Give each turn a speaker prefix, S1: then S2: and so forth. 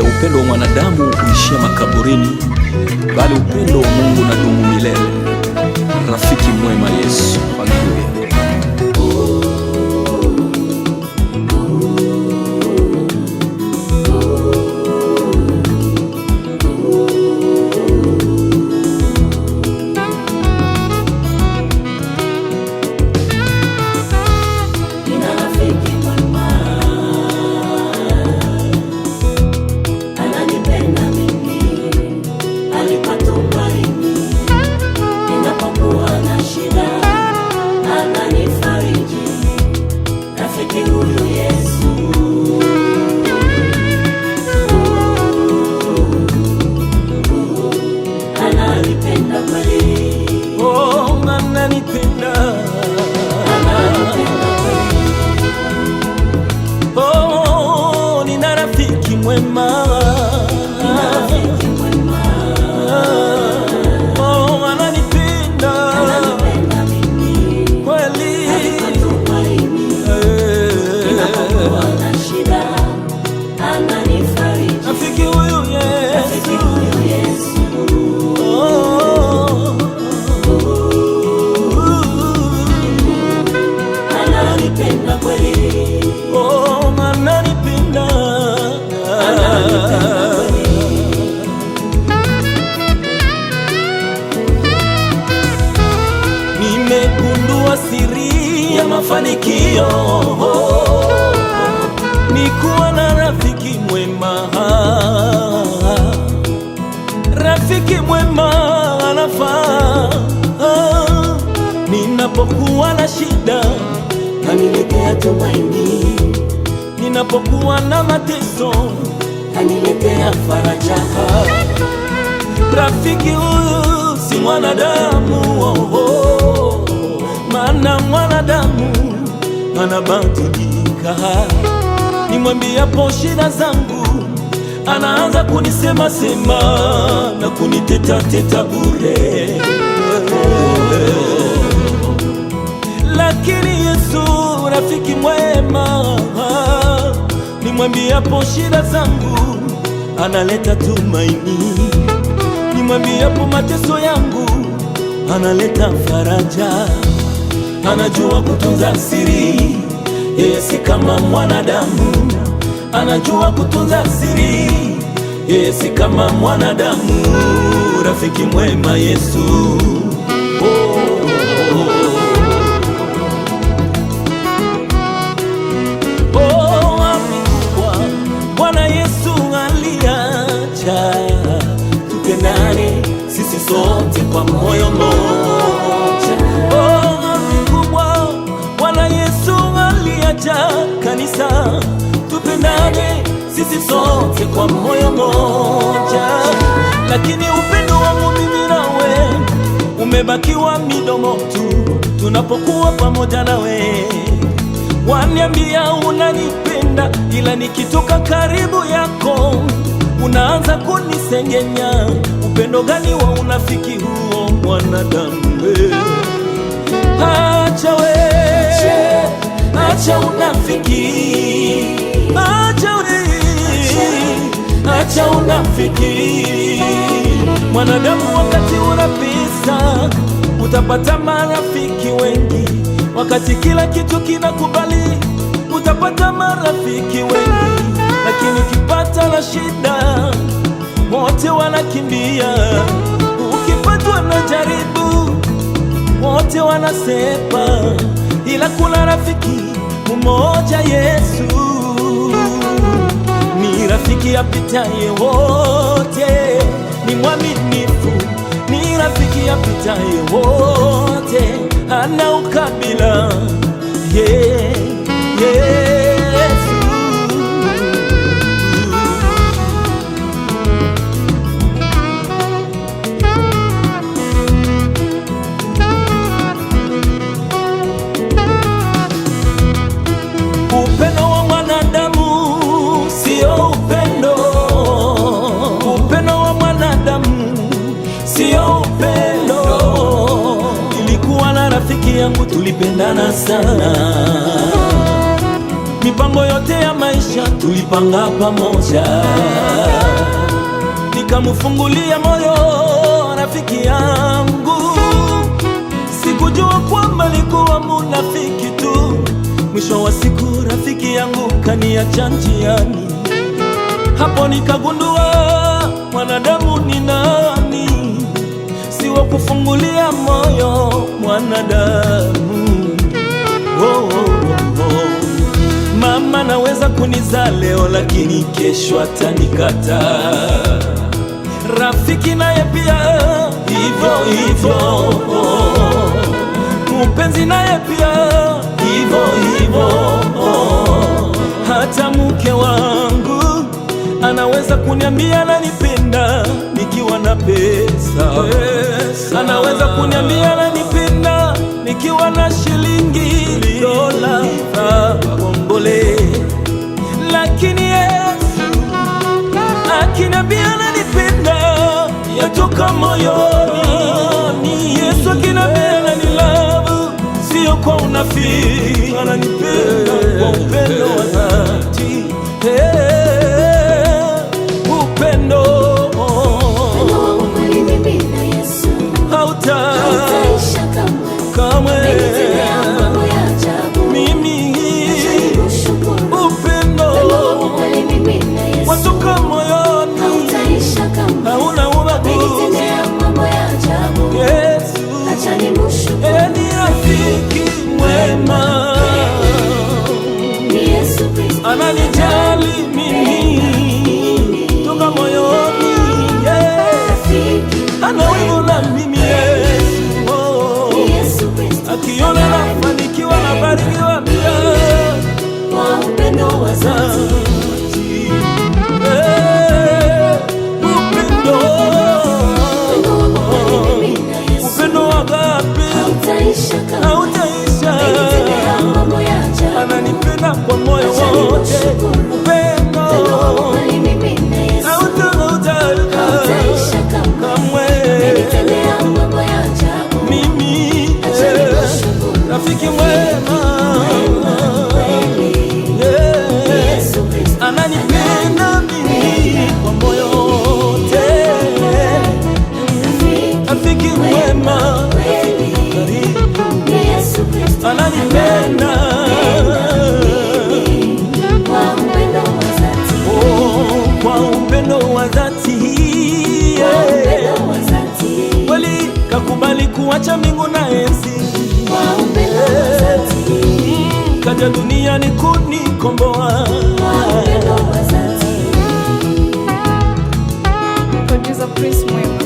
S1: Upendo wa mwanadamu uishia makaburini, bali upendo wa Mungu unadumu milele. Rafiki mwema Yesu. Haleluya.
S2: Nina rafiki mwema, ananipenda kweli, ninapokuwa na shida ananifariji. Rafiki huyu Yesu, ananipenda kweli, nimegundua siri ya mafanikio ni kuwa na rafiki mwema. Rafiki mwema anafaa ninapokuwa na shida, ananiletea tumaini. Ninapokuwa na mateso, ananiletea faraja. Rafiki huyu si mwanadamu, maana mwanadamu anabadilika. Nimwambiapo shida zangu, anaanza kunisema sema na kuniteta teta bure. Lakini Yesu rafiki mwema, nimwambiapo shida zangu, analeta tumaini. Nimwambiapo mateso yangu, analeta faraja. Anajua kutunza siri, yeye si kama mwanadamu. Anajua kutunza siri, yeye si kama mwanadamu. Rafiki mwema Yesu. Bwana Yesu aliacha tupendane sisi sote kwa moyo mmoja. Mikubwa Bwana Yesu aliacha kanisa tupendane sisi sote kwa moyo mmoja. Lakini upendo wangu mimi nawe umebakiwa midomo tu. Tunapokuwa pamoja nawe waniambia unanipenda, ila nikitoka karibu yako unaanza kunisengenya. Upendo gani wa unafiki huo mwanadamu? Acha we, acha unafiki, acha unafiki. Mwanadamu wakati una pesa utapata marafiki wengi, wakati kila kitu kinakubali utapata marafiki wengi. Lakini ukipata na shida wote wanakimbia, ukipatwa na jaribu wote wanasepa. Ila kuna rafiki mmoja Yesu, ni rafiki apitaye wote, ni mwaminifu, ni rafiki apitaye wote, hana ukabila. Yesu. Upendo wa mwanadamu sio upendo, upendo wa mwanadamu sio upendo. Nilikuwa na rafiki yangu tulipendana sana, mipango yote ya maisha tulipanga pamoja, nikamfungulia moyo rafiki yangu. Sikujua kwamba alikuwa munafiki tu. Mwisho wa siku rafiki yangu kaniacha njiani. Hapo nikagundua mwanadamu ni nani, si wa kufungulia moyo mwanadamu. Mama naweza kunizaa leo, lakini kesho atanikata. Rafiki naye pia hivyo hivyo, mpenzi naye pia hivyo hivyo. Hata mke wangu anaweza kuniambia ananipenda nikiwa na pesa, anaweza kuniambia ananipenda nikiwa na shilingi dola bombole, lakini Yesu akiniambia ananipenda yatoka moyoni. Yesu akiniambia ananilove sio kwa unafiki, ananipenda kwa upendo wa dhati. Upendo hautaisha kamwe. Mimi upendo watoka moyoni, hauna ubaguzi. Yesu ni rafiki mwema, ananijali mimi toka moyoni. Ana wivu na mimi. Yesu akiona nafanikiwa nabarikiwa pia kwa upendo wa dhati. Upendo wa agape hautaisha, ananipenda kwa moyo wote. Upendo hautaisha kamwe. Mimi rafiki mwema, ananipenda mimi kwa moyo wote. Rafiki mwema, ananipenda kwa upendo wa dhati. Kweli kakubali kuacha mbingu na enzi, kaja duniani kunikomboa.
S3: Producer Chris Mwema.